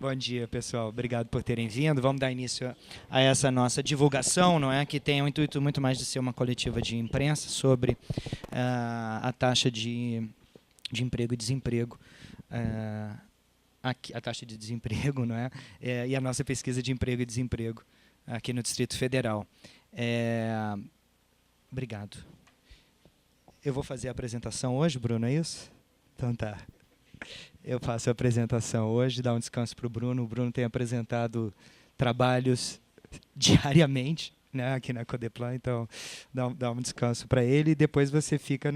Bom dia, pessoal. Obrigado por terem vindo. Vamos dar início a essa nossa divulgação, não é? Que tem um intuito muito mais de ser uma coletiva de imprensa sobre a taxa de emprego e desemprego, a taxa de desemprego, não é? E a nossa pesquisa de emprego e desemprego aqui no Distrito Federal. Obrigado. Eu vou fazer a apresentação hoje, Bruno, é isso? Então tá. Eu faço a apresentação hoje, dá um descanso para o Bruno. O Bruno tem apresentado trabalhos diariamente, né, aqui na Codeplan, então dá um descanso para ele e depois você fica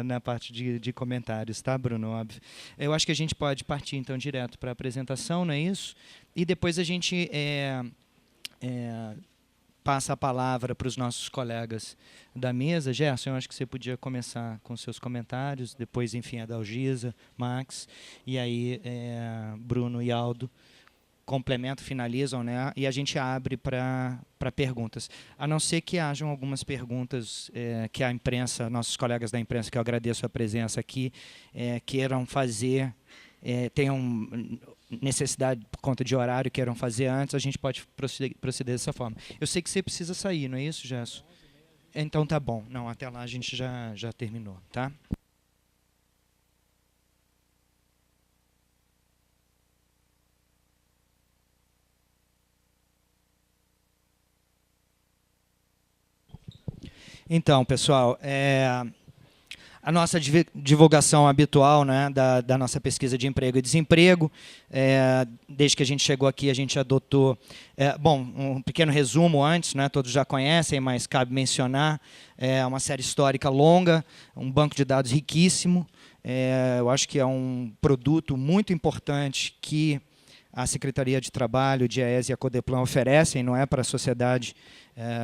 na parte de comentários, tá, Bruno? Óbvio. Eu acho que a gente pode partir, então, direto para a apresentação, não é isso? E depois a gente passa a palavra para os nossos colegas da mesa. Gerson, eu acho que você podia começar com seus comentários, depois, enfim, a Dalgisa, Max, e aí Bruno e Aldo complementam, finalizam, né? E a gente abre para perguntas. A não ser que hajam algumas perguntas que a imprensa, nossos colegas da imprensa, que eu agradeço a presença aqui, queiram fazer, tenham necessidade por conta de horário, queiram fazer antes, a gente pode proceder dessa forma. Eu sei que você precisa sair, não é isso, Gerson? Então tá bom. Não, até lá a gente já terminou, tá? Então, pessoal, a nossa divulgação habitual, né, da nossa pesquisa de emprego e desemprego. Desde que a gente chegou aqui, a gente adotou... bom, um pequeno resumo antes, né, todos já conhecem, mas cabe mencionar. É uma série histórica longa, um banco de dados riquíssimo. Eu acho que é um produto muito importante que a Secretaria de Trabalho, o DIAESE e a Codeplan oferecem, não é, para a sociedade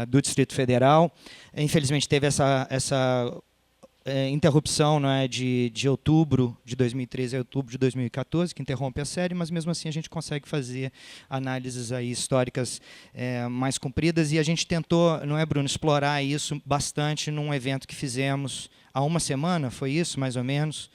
do Distrito Federal. Infelizmente, teve essa interrupção, não é, de outubro de 2013 a outubro de 2014, que interrompe a série, mas mesmo assim a gente consegue fazer análises aí históricas mais compridas, e a gente tentou, não é, Bruno, explorar isso bastante num evento que fizemos há uma semana, foi isso, mais ou menos.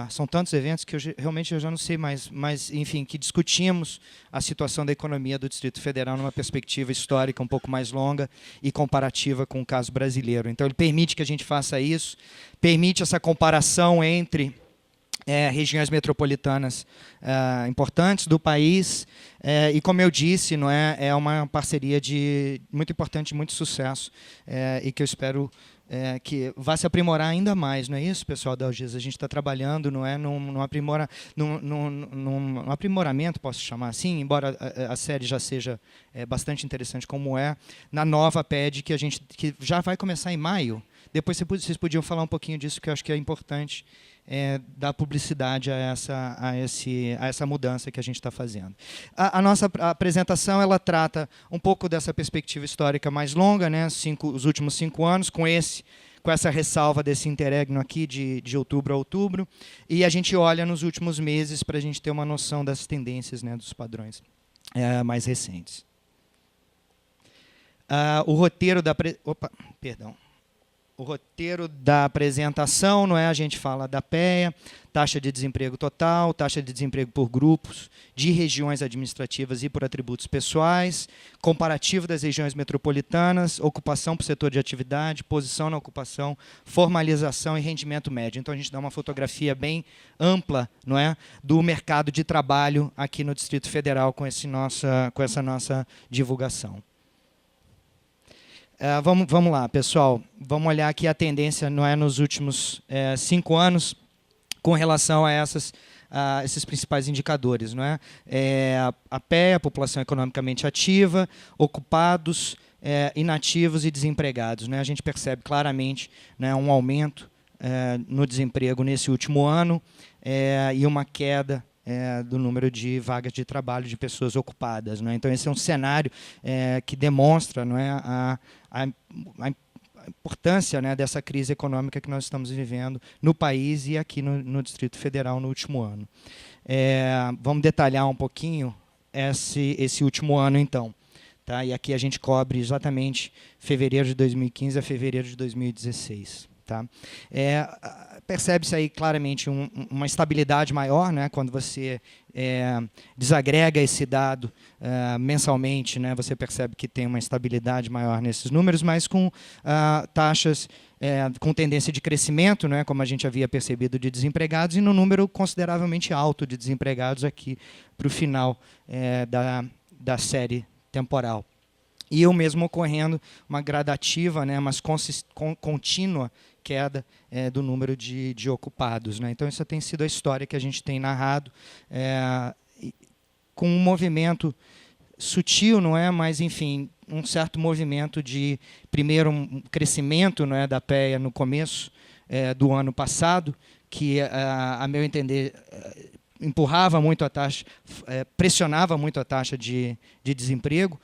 São tantos eventos que realmente eu já não sei mais, mas, enfim, que discutimos a situação da economia do Distrito Federal numa perspectiva histórica um pouco mais longa e comparativa com o caso brasileiro. Então, ele permite que a gente faça isso, permite essa comparação entre regiões metropolitanas importantes do país, e, como eu disse, não é uma parceria muito importante, de muito sucesso, e que eu espero que vá se aprimorar ainda mais, não é isso, pessoal da Algisa? A gente está trabalhando, não é, num aprimoramento, posso chamar assim, embora a série já seja bastante interessante como na nova PED que já vai começar em maio. Depois vocês podiam falar um pouquinho disso, que eu acho que é importante dar publicidade a essa mudança que a gente está fazendo. A nossa apresentação, ela trata um pouco dessa perspectiva histórica mais longa, né, os últimos 5 anos, com essa ressalva desse interregno aqui de outubro a outubro, e a gente olha nos últimos meses para a gente ter uma noção das tendências, né, dos padrões mais recentes. O roteiro da... O roteiro da apresentação, não é? A gente fala da PEA, taxa de desemprego total, taxa de desemprego por grupos, de regiões administrativas e por atributos pessoais, comparativo das regiões metropolitanas, ocupação por setor de atividade, posição na ocupação, formalização e rendimento médio. Então, a gente dá uma fotografia bem ampla, não é, do mercado de trabalho aqui no Distrito Federal com essa nossa divulgação. Vamos lá, pessoal. Vamos olhar aqui a tendência, não é, nos últimos 5 anos com relação a esses principais indicadores, não é? A PEA, a população economicamente ativa, ocupados, inativos e desempregados, né? A gente percebe claramente, né, um aumento no desemprego nesse último ano e uma queda do número de vagas de trabalho de pessoas ocupadas, não é? Então, esse é um cenário que demonstra, não é, a importância, né, dessa crise econômica que nós estamos vivendo no país e aqui no Distrito Federal no último ano. Vamos detalhar um pouquinho esse último ano, então. Tá? E aqui a gente cobre exatamente fevereiro de 2015 a fevereiro de 2016. Tá? Percebe-se aí claramente uma estabilidade maior, né, quando você desagrega esse dado mensalmente, né, você percebe que tem uma estabilidade maior nesses números, mas com taxas com tendência de crescimento, né, como a gente havia percebido, de desempregados, e no número consideravelmente alto de desempregados aqui para o final da série temporal. E o mesmo ocorrendo uma gradativa, né, mas contínua queda do número de ocupados, né? Então, essa tem sido a história que a gente tem narrado, com um movimento sutil, não é? Mas, enfim, um certo movimento de, primeiro, um crescimento, não é, da PEA no começo do ano passado, que, a meu entender, empurrava muito a taxa, pressionava muito a taxa de desemprego,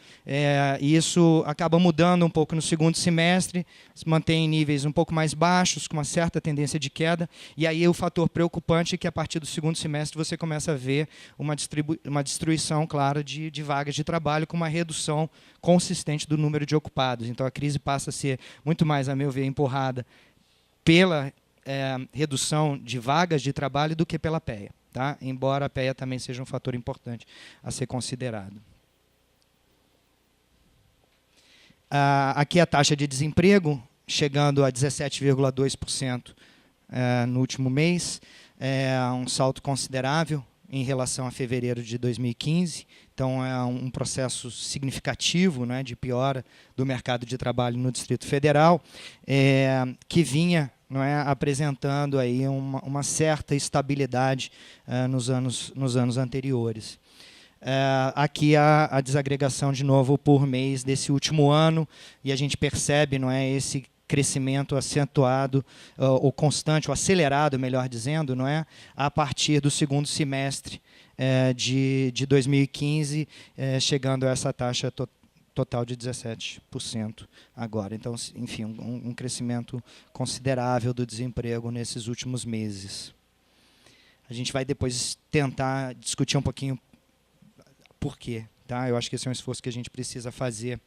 e isso acaba mudando um pouco no segundo semestre, se mantém em níveis um pouco mais baixos, com uma certa tendência de queda, e aí o fator preocupante é que a partir do segundo semestre você começa a ver uma destruição clara de vagas de trabalho, com uma redução consistente do número de ocupados. Então a crise passa a ser muito mais, a meu ver, empurrada pela redução de vagas de trabalho do que pela PEA. Tá? Embora a PEA também seja um fator importante a ser considerado. Aqui a taxa de desemprego, chegando a 17,2% no último mês, um salto considerável em relação a fevereiro de 2015. Então, é um processo significativo, né, de piora do mercado de trabalho no Distrito Federal, que vinha, não é, apresentando aí uma certa estabilidade nos anos anteriores. Aqui a desagregação de novo por mês desse último ano, e a gente percebe, não é, esse crescimento acentuado, ou constante, ou acelerado, melhor dizendo, não é, a partir do segundo semestre de 2015, chegando a essa taxa total de 17% agora. Então, enfim, um crescimento considerável do desemprego nesses últimos meses. A gente vai depois tentar discutir um pouquinho por quê. Tá? Eu acho que esse é um esforço que a gente precisa fazer.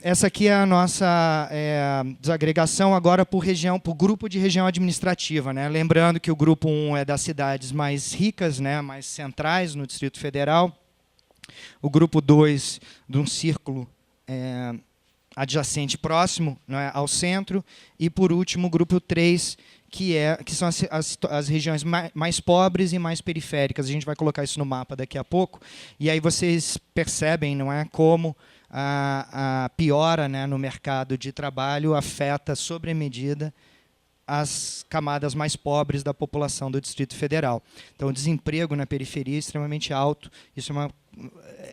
Essa aqui é a nossa desagregação agora por grupo de região administrativa, né? Lembrando que o grupo 1 é das cidades mais ricas, né, mais centrais no Distrito Federal. O grupo 2, de um círculo adjacente próximo, né, ao centro. E, por último, o grupo 3, que são as regiões mais pobres e mais periféricas. A gente vai colocar isso no mapa daqui a pouco. E aí vocês percebem, não é, como a piora, né, no mercado de trabalho afeta sobremedida as camadas mais pobres da população do Distrito Federal. Então, o desemprego na periferia é extremamente alto. Isso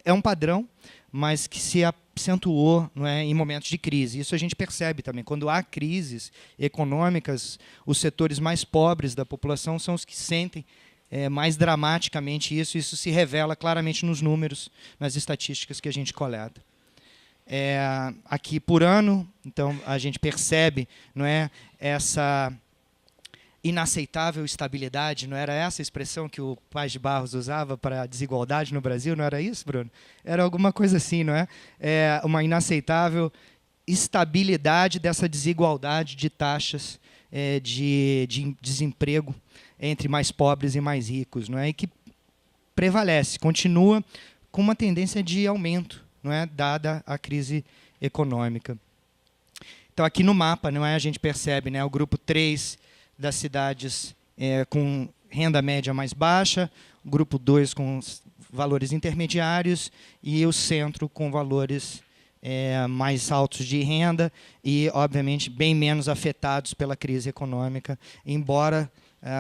é um padrão, mas que se acentuou, não é, em momentos de crise. Isso a gente percebe também. Quando há crises econômicas, os setores mais pobres da população são os que sentem mais dramaticamente isso. Isso se revela claramente nos números, nas estatísticas que a gente coleta. Aqui por ano, então a gente percebe, não é, essa inaceitável estabilidade. Não era essa a expressão que o Paz de Barros usava para a desigualdade no Brasil? Não era isso, Bruno? Era alguma coisa assim, não é? Uma inaceitável estabilidade dessa desigualdade de taxas de desemprego entre mais pobres e mais ricos, não é? E que prevalece, continua com uma tendência de aumento, não é, dada a crise econômica. Então, aqui no mapa, não é, a gente percebe, né, o grupo 3 das cidades com renda média mais baixa, o grupo 2 com valores intermediários e o centro com valores mais altos de renda e, obviamente, bem menos afetados pela crise econômica, embora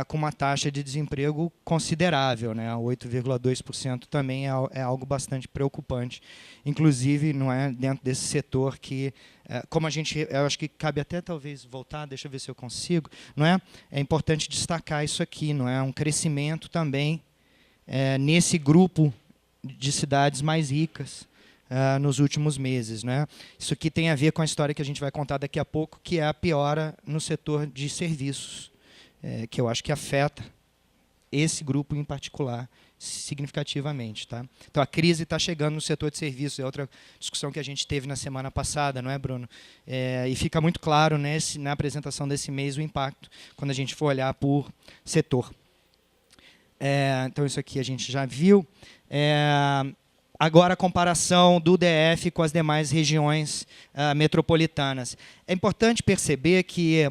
com uma taxa de desemprego considerável, né? 8,2% também é algo bastante preocupante, inclusive, não é, dentro desse setor que, como eu acho que cabe até talvez voltar, deixa eu ver se eu consigo, não é? É importante destacar isso aqui, não é, um crescimento também nesse grupo de cidades mais ricas nos últimos meses, né? Isso aqui tem a ver com a história que a gente vai contar daqui a pouco, que é a piora no setor de serviços, que eu acho que afeta esse grupo em particular significativamente. Tá? Então, a crise está chegando no setor de serviços, é outra discussão que a gente teve na semana passada, não é, Bruno? E fica muito claro na apresentação desse mês o impacto, quando a gente for olhar por setor. Então, isso aqui a gente já viu. Agora, a comparação do DF com as demais regiões metropolitanas. É importante perceber que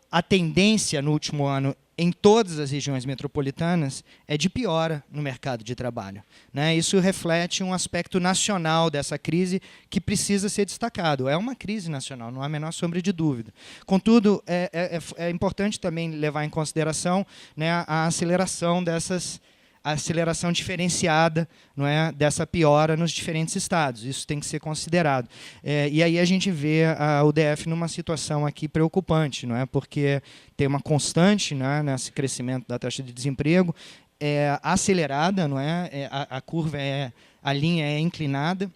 a tendência no último ano em todas as regiões metropolitanas é de piora no mercado de trabalho. Né? Isso reflete um aspecto nacional dessa crise que precisa ser destacado. É uma crise nacional, não há a menor sombra de dúvida. Contudo, é importante também levar em consideração, né, a aceleração diferenciada, não é, dessa piora nos diferentes estados. Isso tem que ser considerado. E aí a gente vê o DF numa situação aqui preocupante, não é, porque tem uma constante, né, nesse crescimento da taxa de desemprego, acelerada, não é, a curva, a linha é inclinada.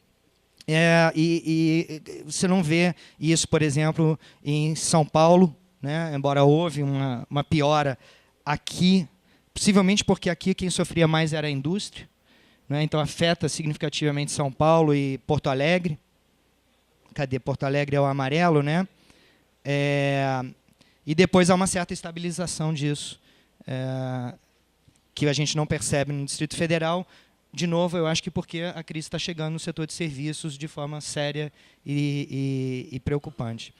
E você não vê isso, por exemplo, em São Paulo, né, embora houve uma piora aqui, possivelmente porque aqui quem sofria mais era a indústria, né? Então afeta significativamente São Paulo e Porto Alegre. Cadê? Porto Alegre é o amarelo, né? E depois há uma certa estabilização disso, que a gente não percebe no Distrito Federal. De novo, eu acho que porque a crise está chegando no setor de serviços de forma séria e preocupante.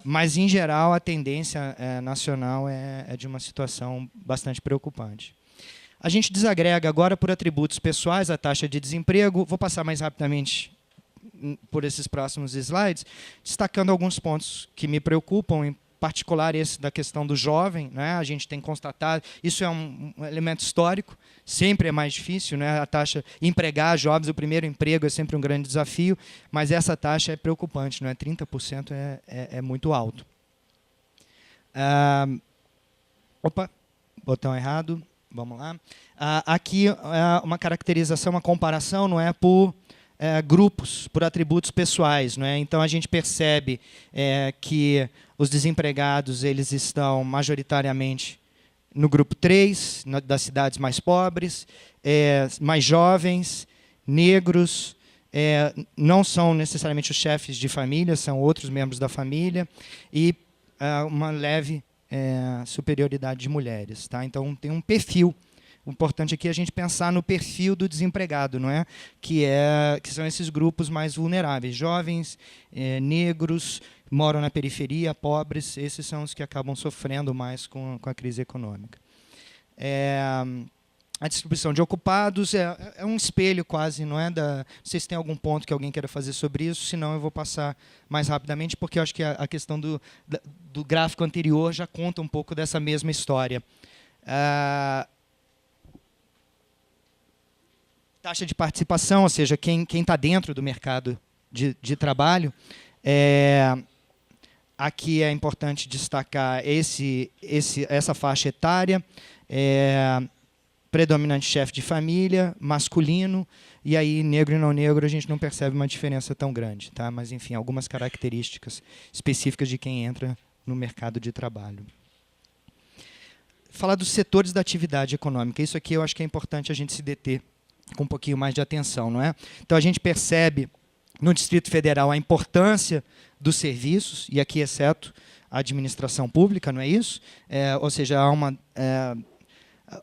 Mas, em geral, a tendência nacional é de uma situação bastante preocupante. A gente desagrega agora por atributos pessoais a taxa de desemprego. Vou passar mais rapidamente por esses próximos slides, destacando alguns pontos que me preocupam, em particular esse da questão do jovem, né? A gente tem constatado, isso é um elemento histórico, sempre é mais difícil, né? A taxa, empregar jovens, o primeiro emprego é sempre um grande desafio, mas essa taxa é preocupante, não é? 30% é muito alto. Opa, botão errado, vamos lá. Aqui uma caracterização, uma comparação, não é, por grupos, por atributos pessoais, não é? Então a gente percebe que os desempregados eles estão majoritariamente no grupo 3, das cidades mais pobres, mais jovens, negros, não são necessariamente os chefes de família, são outros membros da família, e uma leve superioridade de mulheres. Tá? Então tem um perfil. O importante aqui é a gente pensar no perfil do desempregado, não é? Que são esses grupos mais vulneráveis, jovens, negros, moram na periferia, pobres, esses são os que acabam sofrendo mais com a crise econômica. A distribuição de ocupados é um espelho quase, não é? Não sei se tem algum ponto que alguém queira fazer sobre isso, senão eu vou passar mais rapidamente, porque eu acho que a questão do gráfico anterior já conta um pouco dessa mesma história. Taxa de participação, ou seja, quem está dentro do mercado de trabalho. Aqui é importante destacar essa faixa etária, predominante chefe de família, masculino, e aí negro e não negro a gente não percebe uma diferença tão grande. Tá? Mas, enfim, algumas características específicas de quem entra no mercado de trabalho. Falar dos setores da atividade econômica. Isso aqui eu acho que é importante a gente se deter com um pouquinho mais de atenção, não é? Então a gente percebe no Distrito Federal a importância dos serviços, e aqui exceto a administração pública, não é isso? Ou seja,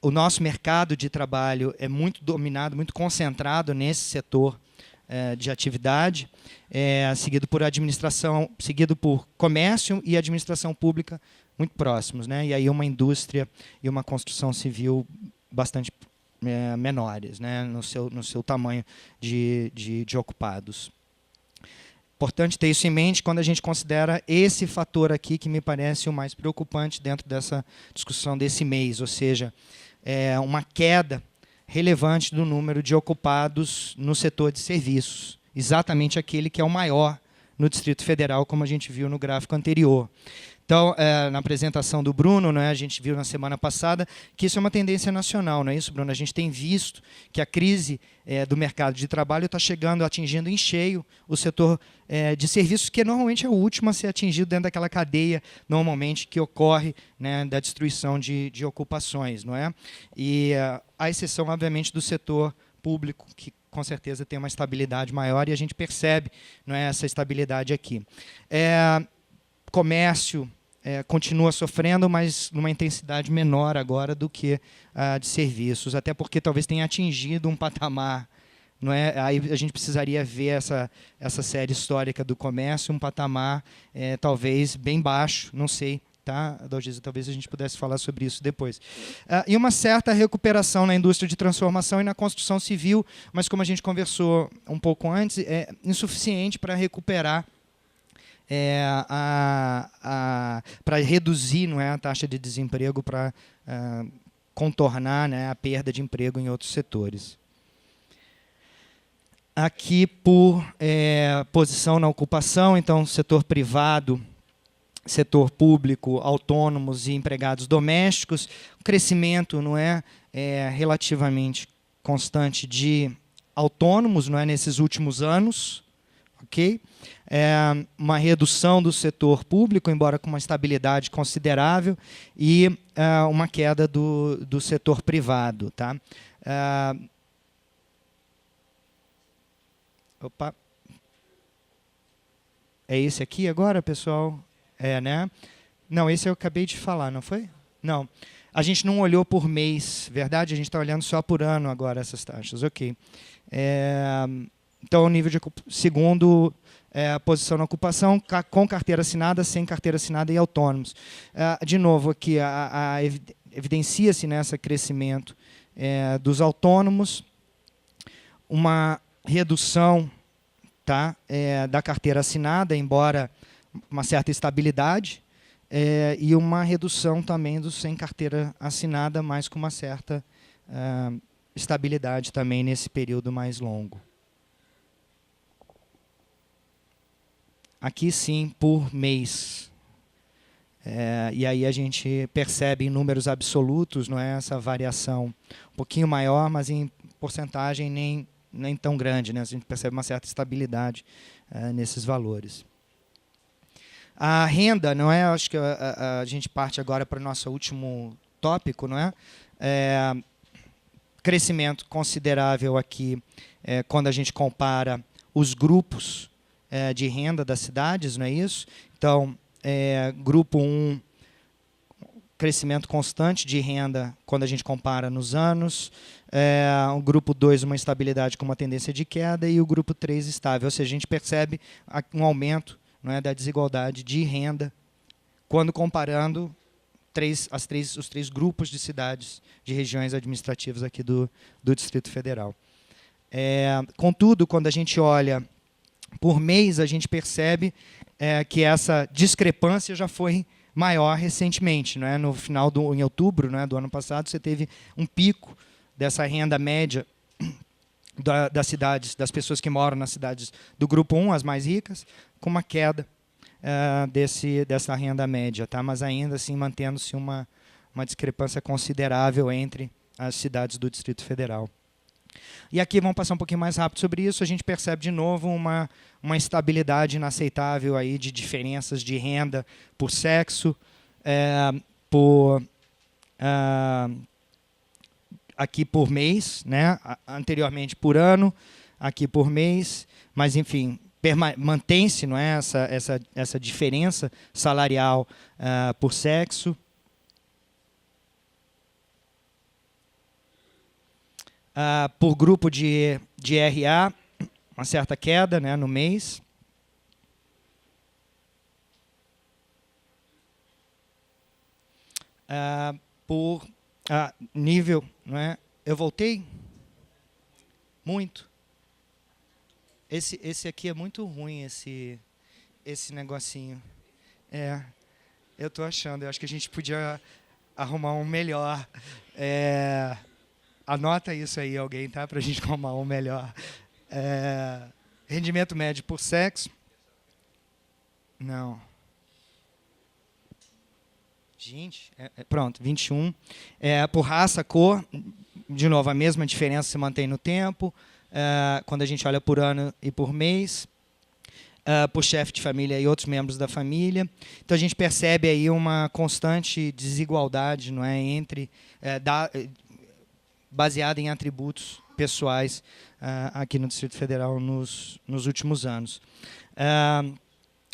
o nosso mercado de trabalho é muito dominado, muito concentrado nesse setor de atividade, seguido por comércio e administração pública muito próximos, né? E aí uma indústria e uma construção civil bastante menores, né, no seu tamanho de ocupados. Importante ter isso em mente quando a gente considera esse fator aqui que me parece o mais preocupante dentro dessa discussão desse mês, ou seja, uma queda relevante do número de ocupados no setor de serviços, exatamente aquele que é o maior no Distrito Federal, como a gente viu no gráfico anterior. Então, na apresentação do Bruno, né, a gente viu na semana passada que isso é uma tendência nacional, não é isso, Bruno? A gente tem visto que a crise do mercado de trabalho está chegando, atingindo em cheio o setor de serviços, que normalmente é o último a ser atingido dentro daquela cadeia, normalmente, que ocorre, né, da destruição de ocupações, não é? E a exceção, obviamente, do setor público, que com certeza tem uma estabilidade maior, e a gente percebe, não é, essa estabilidade aqui. Comércio continua sofrendo, mas numa intensidade menor agora do que a de serviços, até porque talvez tenha atingido um patamar, não é? Aí a gente precisaria ver essa série histórica do comércio, um patamar talvez bem baixo, não sei, tá, Adalgisa, talvez a gente pudesse falar sobre isso depois. E uma certa recuperação na indústria de transformação e na construção civil, mas como a gente conversou um pouco antes, é insuficiente para recuperar para reduzir, não é, a taxa de desemprego, para contornar, né, a perda de emprego em outros setores. Aqui, por posição na ocupação, então, setor privado, setor público, autônomos e empregados domésticos, o crescimento não é, relativamente constante de autônomos, não é, nesses últimos anos, ok? Uma redução do setor público, embora com uma estabilidade considerável, e uma queda do setor privado. Tá? Opa. É esse aqui agora, pessoal? Né? Não, esse eu acabei de falar, não foi? Não. A gente não olhou por mês, verdade? A gente está olhando só por ano agora essas taxas. Ok. Então, o nível de segundo posição na ocupação, com carteira assinada, sem carteira assinada e autônomos. De novo, aqui evidencia-se nesse crescimento dos autônomos, uma redução, tá, da carteira assinada, embora uma certa estabilidade, e uma redução também dos sem carteira assinada, mas com uma certa estabilidade também nesse período mais longo. Aqui sim, por mês. E aí a gente percebe em números absolutos, não é, essa variação um pouquinho maior, mas em porcentagem nem tão grande, né? A gente percebe uma certa estabilidade nesses valores. A renda, não é? Acho que a gente parte agora para o nosso último tópico, não é? Crescimento considerável aqui quando a gente compara os grupos de renda das cidades, não é isso? Então, grupo 1, crescimento constante de renda quando a gente compara nos anos, o grupo 2, uma estabilidade com uma tendência de queda, e o grupo 3, estável. Ou seja, a gente percebe um aumento, não é, da desigualdade de renda quando comparando os três grupos de cidades, de regiões administrativas aqui do Distrito Federal. Contudo, quando a gente olha por mês, a gente percebe que essa discrepância já foi maior recentemente. Não é? No final, em outubro, não é, do ano passado, você teve um pico dessa renda média das cidades, das pessoas que moram nas cidades do grupo 1, as mais ricas, com uma queda dessa renda média, tá? Mas ainda assim mantendo-se uma discrepância considerável entre as cidades do Distrito Federal. E aqui vamos passar um pouquinho mais rápido sobre isso, a gente percebe de novo uma estabilidade inaceitável aí de diferenças de renda por sexo, aqui por mês, né? Anteriormente por ano, aqui por mês, mas enfim, mantém-se, não é, essa diferença salarial por sexo. Por grupo de RA, uma certa queda, né, no mês. Por nível, não é? Eu voltei muito. Esse aqui é muito ruim, esse negocinho. Eu estou achando, eu acho que a gente podia arrumar um melhor. Anota isso aí, alguém, tá? Para a gente arrumar um melhor. Rendimento médio por sexo. Não. 20, pronto, 21. Por raça, cor, de novo, a mesma diferença se mantém no tempo, quando a gente olha por ano e por mês, por chefe de família e outros membros da família. Então, a gente percebe aí uma constante desigualdade, não é, entre, baseada em atributos pessoais aqui no Distrito Federal nos últimos anos.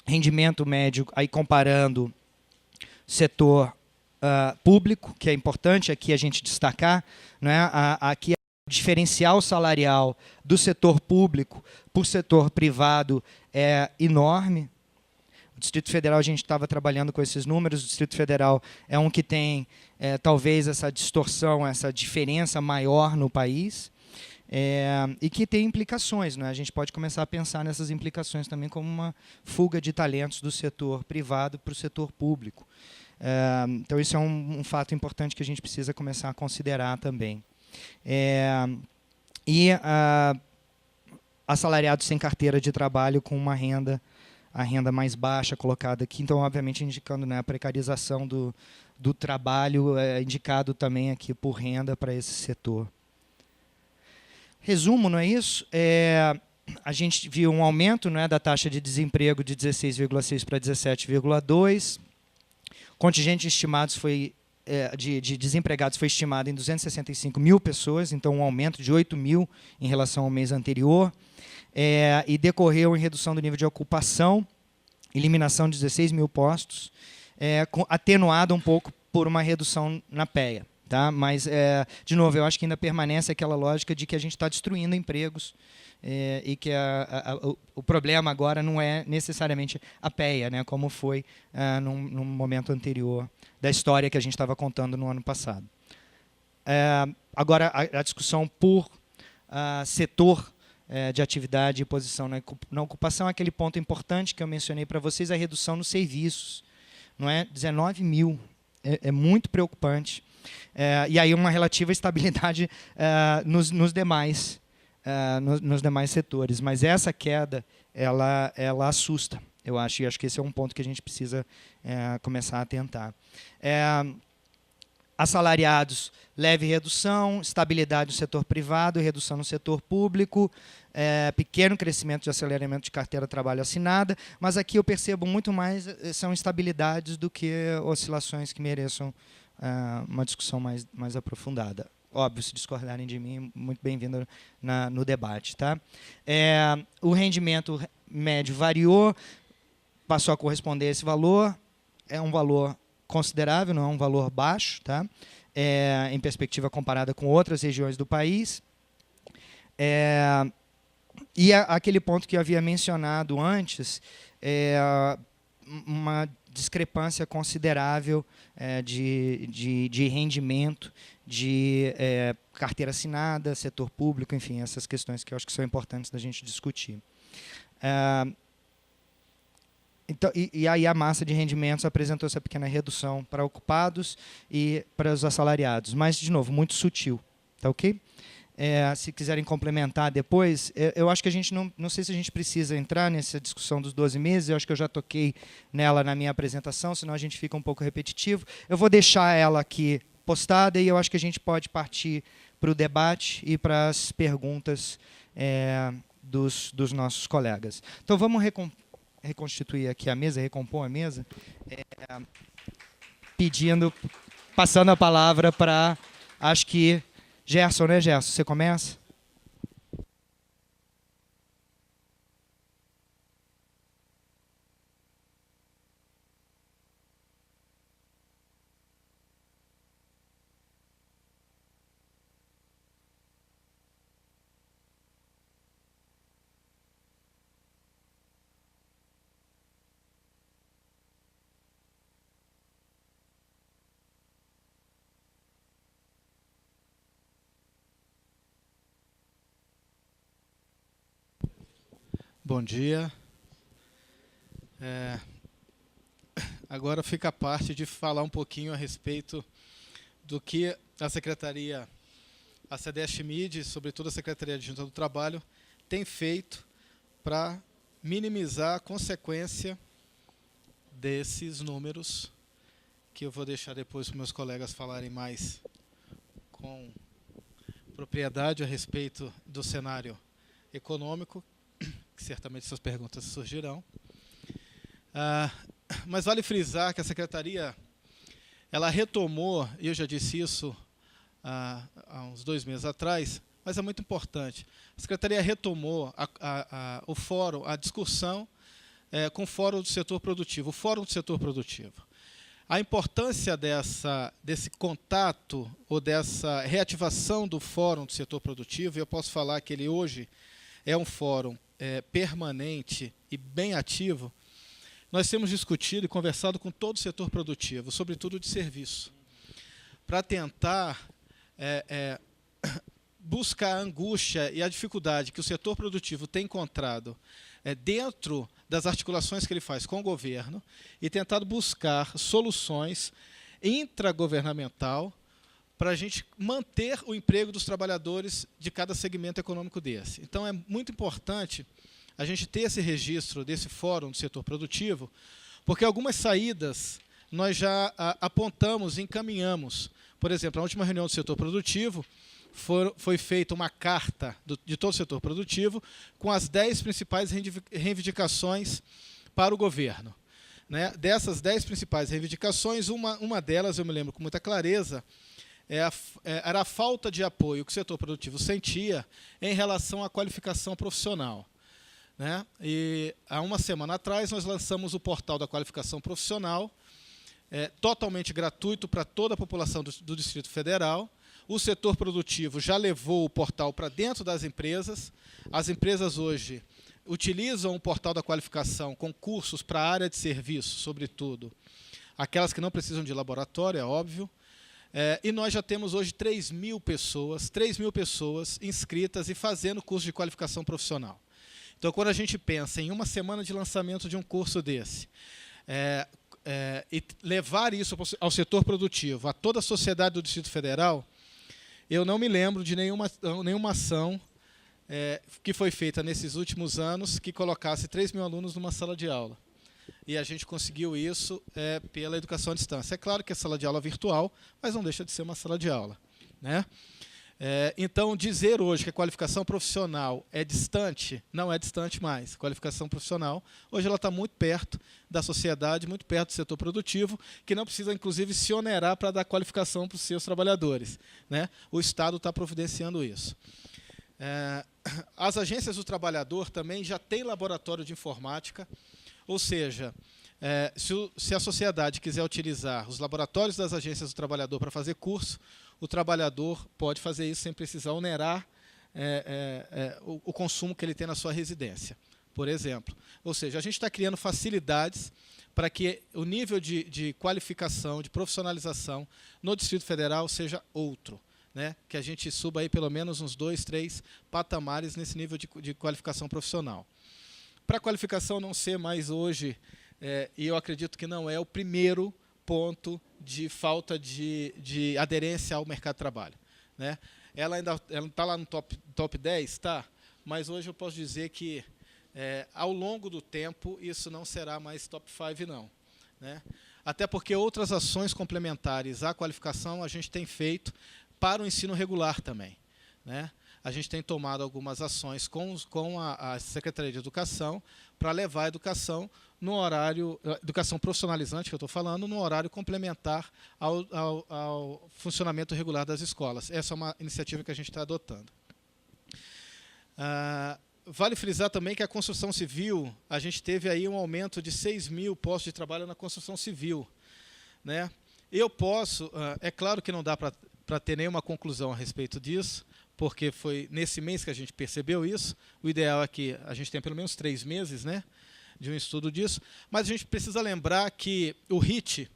Rendimento médio, aí comparando setor público, que é importante aqui a gente destacar, não é? Aqui o diferencial salarial do setor público por setor privado é enorme. O Distrito Federal, a gente estava trabalhando com esses números, o Distrito Federal é um que tem, talvez, essa distorção, essa diferença maior no país, e que tem implicações, né? A gente pode começar a pensar nessas implicações também como uma fuga de talentos do setor privado para o setor público. Então, isso é um fato importante que a gente precisa começar a considerar também. Assalariados sem carteira de trabalho com uma renda, a renda mais baixa colocada aqui, então, obviamente, indicando, né, a precarização do trabalho, indicado também aqui por renda para esse setor. Resumo, não é isso? A gente viu um aumento, não é, da taxa de desemprego de 16,6 para 17,2. Contingente estimados de desempregados foi estimado em 265 mil pessoas, então um aumento de 8 mil em relação ao mês anterior, e decorreu em redução do nível de ocupação, eliminação de 16 mil postos, atenuado um pouco por uma redução na PEA. Tá? Mas, de novo, eu acho que ainda permanece aquela lógica de que a gente está destruindo empregos, e que o problema agora não é necessariamente a PEA, né, como foi num momento anterior da história que a gente estava contando no ano passado. Agora, a discussão por setor de atividade e posição na ocupação, aquele ponto importante que eu mencionei para vocês, a redução nos serviços. Não é? 19 mil, é muito preocupante. E aí uma relativa estabilidade nos demais setores. Mas essa queda, ela assusta, eu acho. E acho que esse é um ponto que a gente precisa começar a atentar. Assalariados, leve redução, estabilidade no setor privado, redução no setor público, pequeno crescimento de aceleramento de carteira de trabalho assinada, mas aqui eu percebo muito mais são estabilidades do que oscilações que mereçam uma discussão mais aprofundada. Óbvio, se discordarem de mim, muito bem-vindo no debate. Tá? O rendimento médio variou, passou a corresponder a esse valor, é um valor considerável, não é um valor baixo, tá? Em perspectiva comparada com outras regiões do país. E aquele ponto que eu havia mencionado antes, uma discrepância considerável de rendimento, de carteira assinada, setor público, enfim, essas questões que eu acho que são importantes da gente discutir. Então, e aí a massa de rendimentos apresentou essa pequena redução para ocupados e para os assalariados, mas, de novo, muito sutil. Tá ok? Se quiserem complementar depois, eu acho que a gente não sei se a gente precisa entrar nessa discussão dos 12 meses, eu acho que eu já toquei nela na minha apresentação, senão a gente fica um pouco repetitivo. Eu vou deixar ela aqui postada e eu acho que a gente pode partir para o debate e para as perguntas dos nossos colegas. Então, vamos reconstituir aqui a mesa, recompor a mesa, passando a palavra para, acho que, Gerson, né, Gerson? Você começa? Bom dia. Agora fica a parte de falar um pouquinho a respeito do que a Secretaria, a CDEST-MID, sobretudo a Secretaria Adjunta do Trabalho, tem feito para minimizar a consequência desses números que eu vou deixar depois para meus colegas falarem mais com propriedade a respeito do cenário econômico, que certamente essas perguntas surgirão. Mas vale frisar que a Secretaria ela retomou, e eu já disse isso há uns 2 meses atrás, mas é muito importante. A Secretaria retomou o fórum, a discussão com o Fórum do Setor Produtivo, o Fórum do Setor Produtivo. A importância desse contato ou dessa reativação do Fórum do Setor Produtivo, eu posso falar que ele hoje é um fórum permanente e bem ativo. Nós temos discutido e conversado com todo o setor produtivo, sobretudo de serviço, para tentar buscar a angústia e a dificuldade que o setor produtivo tem encontrado dentro das articulações que ele faz com o governo e tentado buscar soluções intragovernamental para a gente manter o emprego dos trabalhadores de cada segmento econômico desse. Então, é muito importante a gente ter esse registro desse fórum do setor produtivo, porque algumas saídas nós já apontamos e encaminhamos. Por exemplo, na última reunião do setor produtivo, foi feita uma carta de todo o setor produtivo com as 10 principais reivindicações para o governo. Né? Dessas 10 principais reivindicações, uma delas, eu me lembro com muita clareza, era a falta de apoio que o setor produtivo sentia em relação à qualificação profissional. Né? E há uma semana atrás, nós lançamos o portal da qualificação profissional, totalmente gratuito para toda a população do Distrito Federal. O setor produtivo já levou o portal para dentro das empresas. As empresas hoje utilizam o portal da qualificação com cursos para a área de serviço, sobretudo aquelas que não precisam de laboratório, é óbvio. E nós já temos hoje 3.000 pessoas inscritas e fazendo curso de qualificação profissional. Então, quando a gente pensa em uma semana de lançamento de um curso desse, e levar isso ao setor produtivo, a toda a sociedade do Distrito Federal, eu não me lembro de nenhuma ação que foi feita nesses últimos anos que colocasse 3.000 alunos numa sala de aula. E a gente conseguiu isso pela educação à distância. É claro que é sala de aula virtual, mas não deixa de ser uma sala de aula. Né? Então, dizer hoje que a qualificação profissional é distante, não é distante mais. A qualificação profissional, hoje ela está muito perto da sociedade, muito perto do setor produtivo, que não precisa, inclusive, se onerar para dar qualificação para os seus trabalhadores. Né? O Estado está providenciando isso. As agências do trabalhador também já têm laboratório de informática, ou seja, se a sociedade quiser utilizar os laboratórios das agências do trabalhador para fazer curso, o trabalhador pode fazer isso sem precisar onerar o consumo que ele tem na sua residência, por exemplo. Ou seja, a gente está criando facilidades para que o nível de qualificação, de profissionalização no Distrito Federal seja outro. Né? Que a gente suba aí pelo menos uns 2, 3 patamares nesse nível de qualificação profissional. Para a qualificação não ser mais hoje, e eu acredito que não é o primeiro ponto de falta de aderência ao mercado de trabalho. Né? Ela está lá no top 10, tá? Mas hoje eu posso dizer que, ao longo do tempo, isso não será mais top 5, não. Né? Até porque outras ações complementares à qualificação a gente tem feito para o ensino regular também. Né? A gente tem tomado algumas ações com a Secretaria de Educação para levar a educação no horário, educação profissionalizante que eu estou falando, no horário complementar ao funcionamento regular das escolas. Essa é uma iniciativa que a gente está adotando. Vale frisar também que a construção civil, a gente teve aí um aumento de 6.000 postos de trabalho na construção civil. Né? Eu posso, é claro que não dá para ter nenhuma conclusão a respeito disso, porque foi nesse mês que a gente percebeu isso. O ideal é que a gente tenha pelo menos 3 meses, né, de um estudo disso. Mas a gente precisa lembrar que o RIT,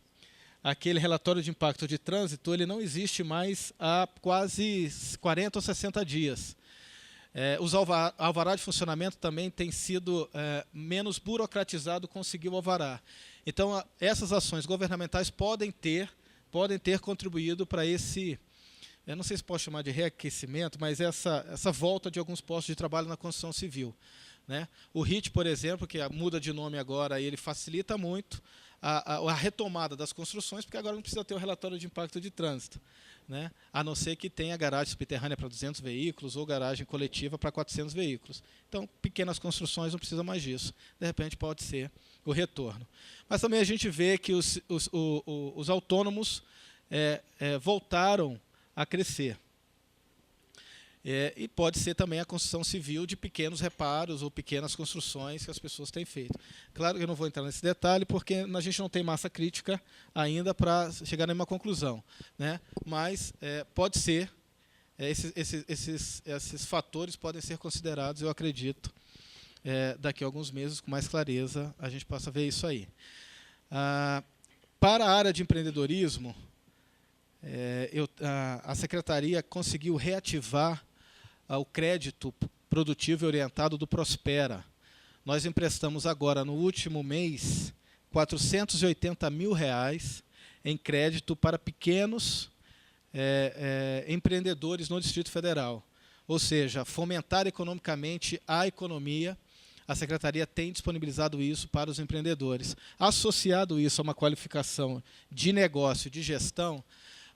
aquele relatório de impacto de trânsito, ele não existe mais há quase 40 ou 60 dias. Os alvará de funcionamento também tem sido menos burocratizado conseguir o alvará. Então, essas ações governamentais podem ter contribuído para esse, eu não sei se posso chamar de reaquecimento, mas essa volta de alguns postos de trabalho na construção civil. Né? O RIT, por exemplo, que muda de nome agora, ele facilita muito a retomada das construções, porque agora não precisa ter o relatório de impacto de trânsito, né? A não ser que tenha garagem subterrânea para 200 veículos ou garagem coletiva para 400 veículos. Então, pequenas construções não precisa mais disso. De repente, pode ser o retorno. Mas também a gente vê que os autônomos voltaram a crescer. E pode ser também a construção civil de pequenos reparos ou pequenas construções que as pessoas têm feito. Claro que eu não vou entrar nesse detalhe, porque a gente não tem massa crítica ainda para chegar a nenhuma conclusão, né? Mas pode ser, esses fatores podem ser considerados, eu acredito, daqui a alguns meses, com mais clareza, a gente possa ver isso aí. Para a área de empreendedorismo, a Secretaria conseguiu reativar o crédito produtivo e orientado do Prospera. Nós emprestamos agora, no último mês, R$480 mil em crédito para pequenos empreendedores no Distrito Federal. Ou seja, fomentar economicamente a economia. A Secretaria tem disponibilizado isso para os empreendedores. Associado isso a uma qualificação de negócio, de gestão,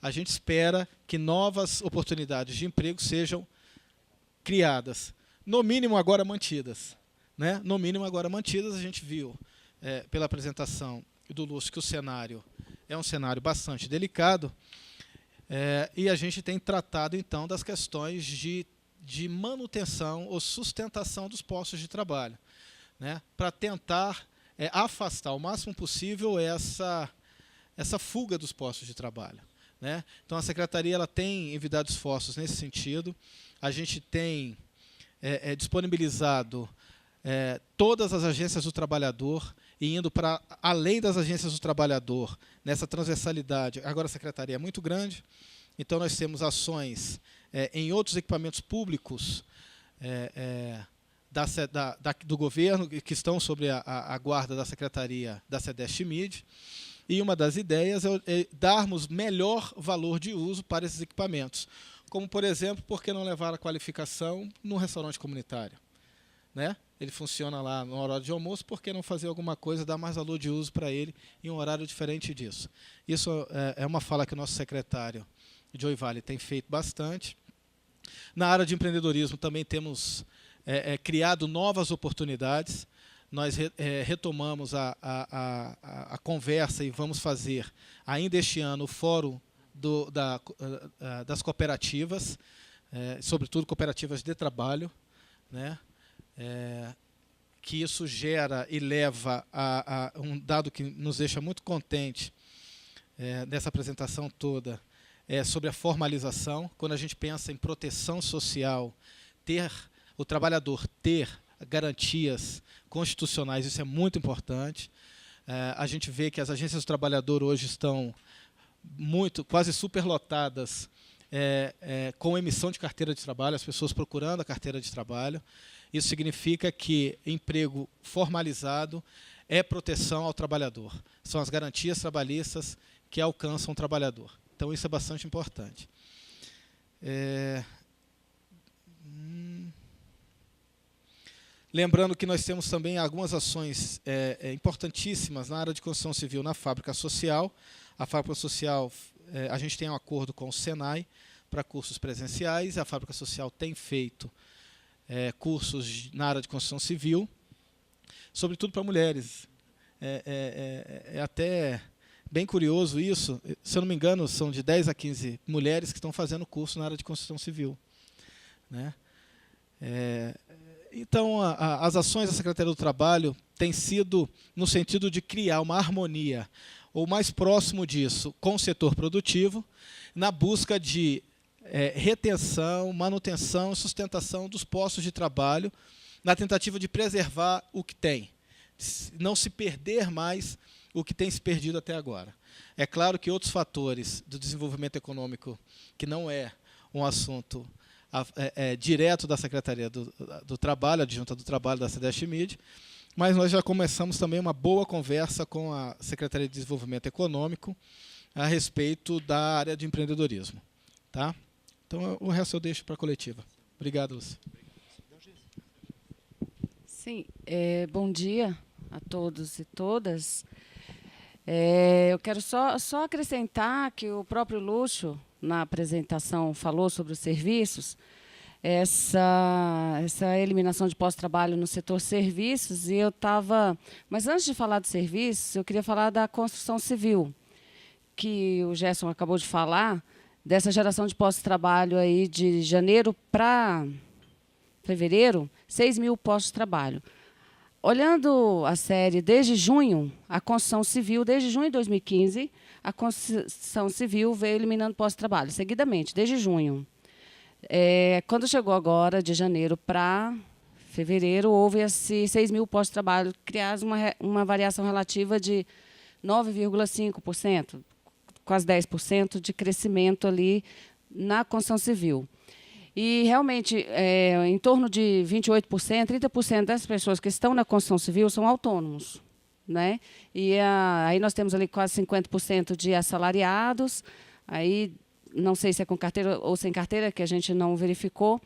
a gente espera que novas oportunidades de emprego sejam criadas, no mínimo agora mantidas, né? No mínimo agora mantidas. A gente viu, pela apresentação do Lúcio, que o cenário é um cenário bastante delicado, e a gente tem tratado, então, das questões de manutenção ou sustentação dos postos de trabalho, né? Para tentar afastar o máximo possível essa fuga dos postos de trabalho, né? Então, a Secretaria ela tem envidado esforços nesse sentido. A gente tem disponibilizado todas as agências do trabalhador e indo para além das agências do trabalhador, nessa transversalidade. Agora a Secretaria é muito grande, então nós temos ações em outros equipamentos públicos do governo, que estão sob a guarda da Secretaria da SEDESC-MID, e uma das ideias é darmos melhor valor de uso para esses equipamentos. Como, por exemplo, por que não levar a qualificação num restaurante comunitário, né? Ele funciona lá no horário de almoço, por que não fazer alguma coisa, dar mais valor de uso para ele em um horário diferente disso? Isso é uma fala que o nosso secretário, Joey Vale, tem feito bastante. Na área de empreendedorismo também temos criado novas oportunidades. Nós retomamos a conversa e vamos fazer, ainda este ano, o fórum das cooperativas, sobretudo cooperativas de trabalho, né? Que isso gera e leva a um dado que nos deixa muito contente nessa apresentação toda, sobre a formalização. Quando a gente pensa em proteção social, o trabalhador ter garantias constitucionais, isso é muito importante. A gente vê que as agências do trabalhador hoje estão quase superlotadas, com emissão de carteira de trabalho, as pessoas procurando a carteira de trabalho. Isso significa que emprego formalizado é proteção ao trabalhador. São as garantias trabalhistas que alcançam o trabalhador. Então, isso é bastante importante. Lembrando que nós temos também algumas ações importantíssimas na área de construção civil na Fábrica Social. A Fábrica Social, a gente tem um acordo com o Senai para cursos presenciais. A Fábrica Social tem feito cursos na área de construção civil, sobretudo para mulheres. É até bem curioso isso. Se eu não me engano, são de 10 a 15 mulheres que estão fazendo curso na área de construção civil, né? Então, as ações da Secretaria do Trabalho têm sido no sentido de criar uma harmonia, ou mais próximo disso, com o setor produtivo, na busca de retenção, manutenção e sustentação dos postos de trabalho, na tentativa de preservar o que tem, não se perder mais o que tem se perdido até agora. É claro que outros fatores do desenvolvimento econômico, que não é um assunto direto da Secretaria do Trabalho, adjunta do Trabalho da SEDESC-MID, mas nós já começamos também uma boa conversa com a Secretaria de Desenvolvimento Econômico a respeito da área de empreendedorismo. Tá? Então, o resto eu deixo para a coletiva. Obrigado, Lúcia. Sim, bom dia a todos e todas. Eu quero só acrescentar que o próprio Lúcio, na apresentação, falou sobre os serviços, essa eliminação de pós-trabalho no setor serviços, e eu estava... Mas antes de falar de serviços, eu queria falar da construção civil, que o Gerson acabou de falar, dessa geração de pós-trabalho aí de janeiro para fevereiro, 6 mil postos de trabalho. Olhando a série desde junho, a construção civil, desde junho de 2015, a construção civil veio eliminando pós-trabalho, seguidamente, desde junho. Quando chegou agora, de janeiro para fevereiro, houve esses 6 mil postos de trabalho, criados uma variação relativa de 9,5%, quase 10% de crescimento ali na construção civil. E, realmente, em torno de 28%, 30% das pessoas que estão na construção civil são autônomos, né? E aí nós temos ali quase 50% de assalariados, aí não sei se é com carteira ou sem carteira, que a gente não verificou,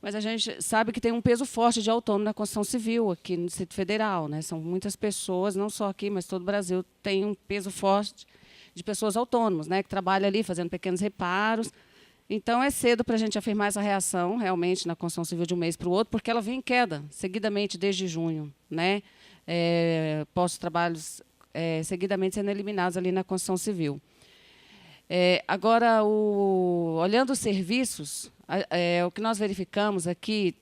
mas a gente sabe que tem um peso forte de autônomo na construção civil aqui no Distrito Federal, né? São muitas pessoas, não só aqui, mas todo o Brasil tem um peso forte de pessoas autônomas, né? Que trabalham ali fazendo pequenos reparos. Então, é cedo para a gente afirmar essa reação, realmente, na construção civil de um mês para o outro, porque ela vem em queda, seguidamente, desde junho, né? Postos de trabalhos seguidamente sendo eliminados ali na construção civil. Agora, olhando os serviços, o que nós verificamos aqui,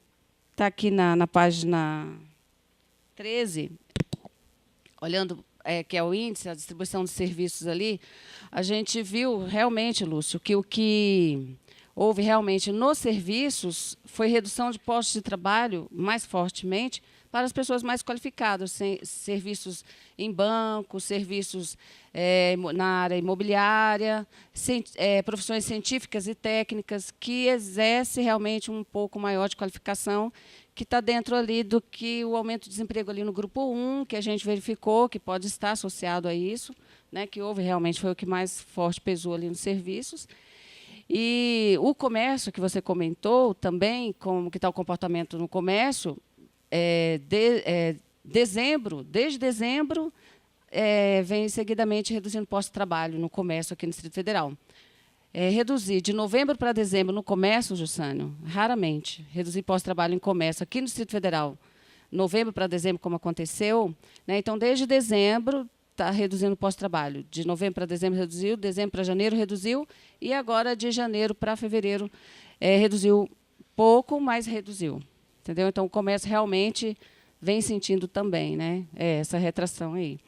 está aqui na página 13, olhando, que é o índice, a distribuição de serviços ali, a gente viu realmente, Lúcio, que o que houve realmente nos serviços foi redução de postos de trabalho mais fortemente para as pessoas mais qualificadas, serviços em bancos, serviços na área imobiliária, profissões científicas e técnicas que exercem realmente um pouco maior de qualificação, que está dentro ali do que o aumento de desemprego ali no grupo 1, que a gente verificou, que pode estar associado a isso, né, que houve realmente, foi o que mais forte pesou ali nos serviços. E o comércio, que você comentou também, como que está o comportamento no comércio, desde dezembro, vem seguidamente reduzindo postos de trabalho no comércio aqui no Distrito Federal. Reduzir de novembro para dezembro no comércio, Jussânio, raramente. Reduzir pós-trabalho em comércio aqui no Distrito Federal, novembro para dezembro, como aconteceu, né? Então, desde dezembro, está reduzindo pós-trabalho. De novembro para dezembro reduziu, dezembro para janeiro reduziu, e agora de janeiro para fevereiro reduziu pouco, mas reduziu. Entendeu? Então, o comércio realmente vem sentindo também, né, essa retração aí.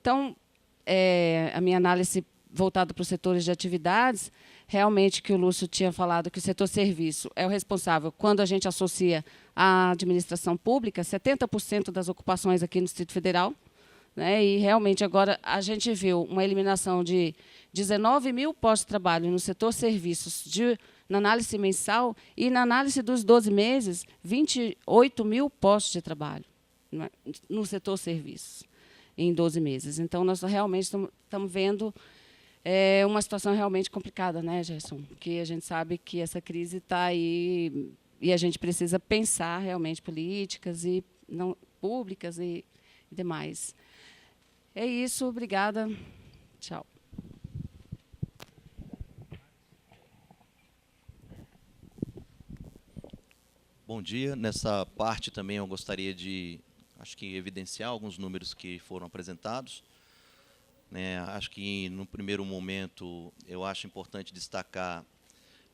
Então, a minha análise voltada para os setores de atividades, realmente que o Lúcio tinha falado que o setor serviço é o responsável, quando a gente associa à administração pública, 70% das ocupações aqui no Distrito Federal, né, e realmente agora a gente viu uma eliminação de 19 mil postos de trabalho no setor serviços na análise mensal e na análise dos 12 meses, 28 mil postos de trabalho, né, no setor serviços em 12 meses. Então, nós realmente estamos vendo uma situação realmente complicada, né, Gerson? Que a gente sabe que essa crise está aí e a gente precisa pensar realmente políticas e não públicas e demais. É isso, obrigada. Tchau. Bom dia. Nessa parte também eu gostaria de, acho que, evidenciar alguns números que foram apresentados. Né, acho que, no primeiro momento, eu acho importante destacar,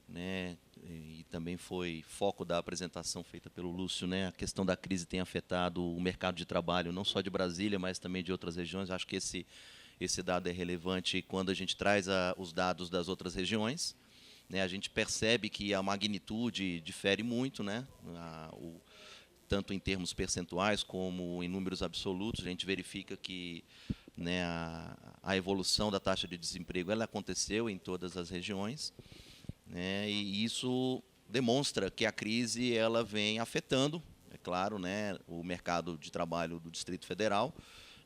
né, e também foi foco da apresentação feita pelo Lúcio, né, a questão da crise tem afetado o mercado de trabalho, não só de Brasília, mas também de outras regiões. Acho que esse dado é relevante quando a gente traz os dados das outras regiões. Né, a gente percebe que a magnitude difere muito, né, tanto em termos percentuais como em números absolutos. A gente verifica que, né, a evolução da taxa de desemprego ela aconteceu em todas as regiões, né, e isso demonstra que a crise ela vem afetando, é claro, né, o mercado de trabalho do Distrito Federal,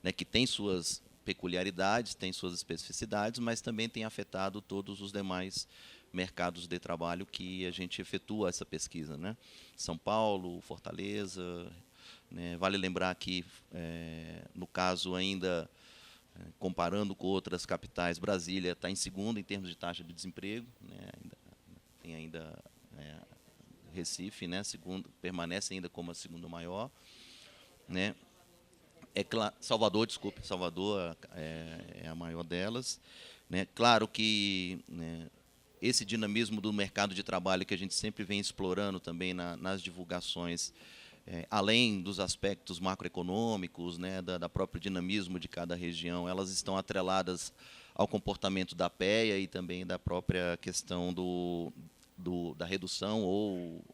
né, que tem suas peculiaridades, tem suas especificidades, mas também tem afetado todos os demais mercados de trabalho que a gente efetua essa pesquisa, né? São Paulo, Fortaleza, né? Vale lembrar que, no caso ainda comparando com outras capitais, Brasília está em segundo em termos de taxa de desemprego, né? Tem ainda Recife, né? Permanece ainda como a segunda maior, né? Salvador é a maior delas, né? Claro que, né, esse dinamismo do mercado de trabalho que a gente sempre vem explorando também nas divulgações, além dos aspectos macroeconômicos, né, da próprio dinamismo de cada região, elas estão atreladas ao comportamento da PEA e também da própria questão da redução ou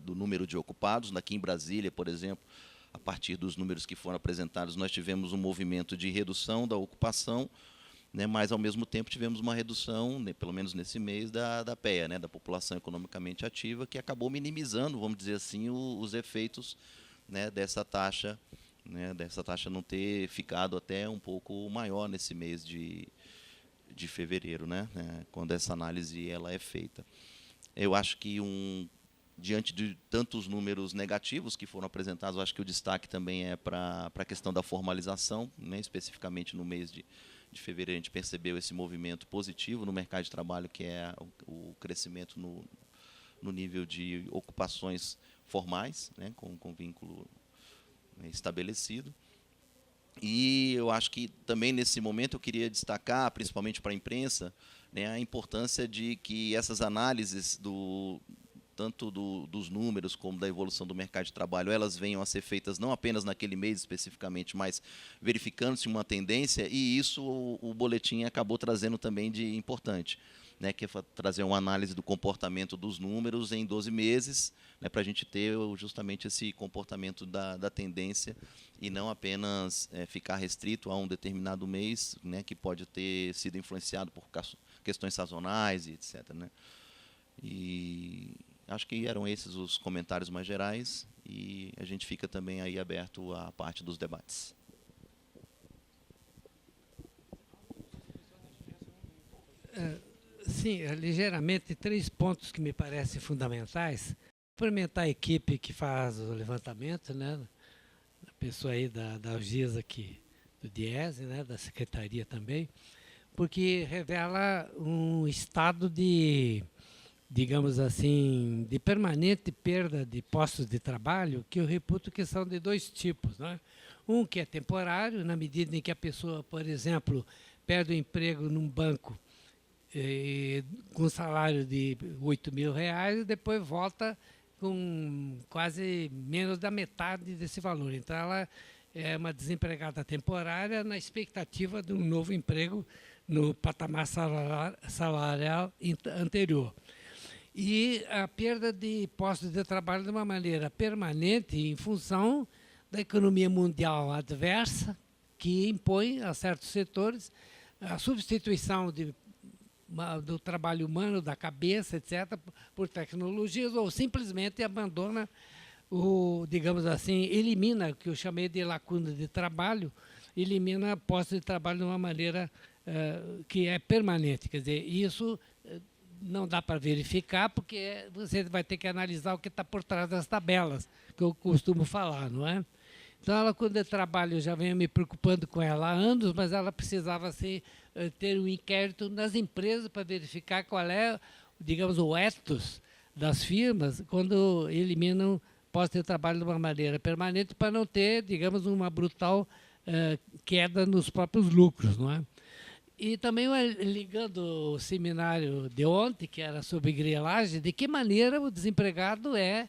do número de ocupados. Aqui em Brasília, por exemplo, a partir dos números que foram apresentados, nós tivemos um movimento de redução da ocupação, né, mas, ao mesmo tempo, tivemos uma redução, né, pelo menos nesse mês, da PEA, né, da população economicamente ativa, que acabou minimizando, vamos dizer assim, os efeitos, né, dessa taxa não ter ficado até um pouco maior nesse mês de fevereiro, né, quando essa análise ela é feita. Eu acho que, diante de tantos números negativos que foram apresentados, eu acho que o destaque também é para a questão da formalização, né, especificamente no mês de fevereiro, a gente percebeu esse movimento positivo no mercado de trabalho, que é o crescimento no nível de ocupações formais, né, com vínculo, né, estabelecido. E eu acho que também, nesse momento, eu queria destacar, principalmente para a imprensa, né, a importância de que essas análises tanto dos números como da evolução do mercado de trabalho, elas venham a ser feitas não apenas naquele mês especificamente, mas verificando-se uma tendência, e isso o boletim acabou trazendo também de importante, né, que é trazer uma análise do comportamento dos números em 12 meses, né, para a gente ter justamente esse comportamento da tendência e não apenas ficar restrito a um determinado mês, né, que pode ter sido influenciado por questões sazonais e etc., né. E acho que eram esses os comentários mais gerais, e a gente fica também aí aberto à parte dos debates. Sim, ligeiramente, 3 pontos que me parecem fundamentais. Cumprimentar a equipe que faz o levantamento, né? A pessoa aí da Algisa aqui, do Diese, né? Da Secretaria também, porque revela um estado de, digamos assim, de permanente perda de postos de trabalho, que eu reputo que são de 2 tipos, né? Um que é temporário, na medida em que a pessoa, por exemplo, perde o emprego num banco com salário de R$8.000 e depois volta com quase menos da metade desse valor. Então, ela é uma desempregada temporária na expectativa de um novo emprego no patamar salarial anterior. E a perda de postos de trabalho de uma maneira permanente em função da economia mundial adversa, que impõe a certos setores a substituição do trabalho humano, da cabeça, etc., por tecnologias, ou simplesmente abandona, digamos assim, elimina, o que eu chamei de lacuna de trabalho, elimina postos de trabalho de uma maneira que é permanente. Quer dizer, isso não dá para verificar, porque você vai ter que analisar o que está por trás das tabelas, que eu costumo falar, não é? Então, ela, quando eu trabalho, eu já venho me preocupando com ela há anos, mas ela precisava ter um inquérito nas empresas para verificar qual é, digamos, o ethos das firmas quando eliminam postos de trabalho de uma maneira permanente, para não ter, digamos, uma brutal queda nos próprios lucros, não é? E também, ligando o seminário de ontem, que era sobre grilagem, de que maneira o desempregado é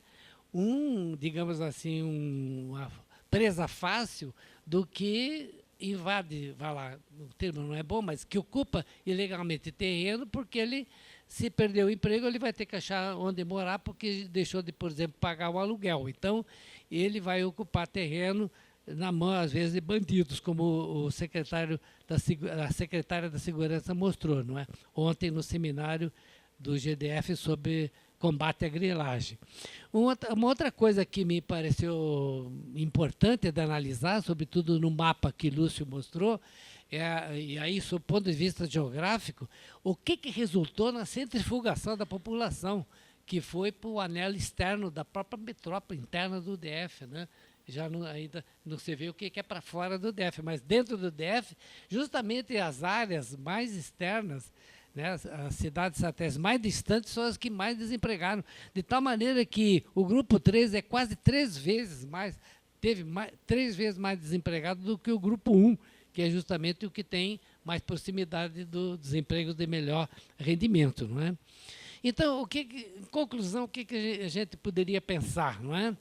digamos assim, uma presa fácil do que invade, vai lá, o termo não é bom, mas que ocupa ilegalmente terreno, porque ele, se perder o emprego, ele vai ter que achar onde morar, porque deixou de, por exemplo, pagar o aluguel. Então, ele vai ocupar terreno na mão, às vezes, de bandidos, como o a secretária da Segurança mostrou, não é? Ontem, no seminário do GDF sobre combate à grilagem. Uma outra coisa que me pareceu importante de analisar, sobretudo no mapa que Lúcio mostrou, e aí, sob o ponto de vista geográfico, o que resultou na centrifugação da população, que foi para o anelo externo da própria metrópole interna do DF, né? já não, ainda não se vê o que é para fora do DF, mas dentro do DF, justamente as áreas mais externas, né, as cidades satélites mais distantes são as que mais desempregaram, de tal maneira que o grupo 3 é quase 3 vezes mais, teve 3 vezes mais desempregado do que o grupo 1, que é justamente o que tem mais proximidade do desemprego de melhor rendimento, não é? Então, em conclusão, o que a gente poderia pensar, não é?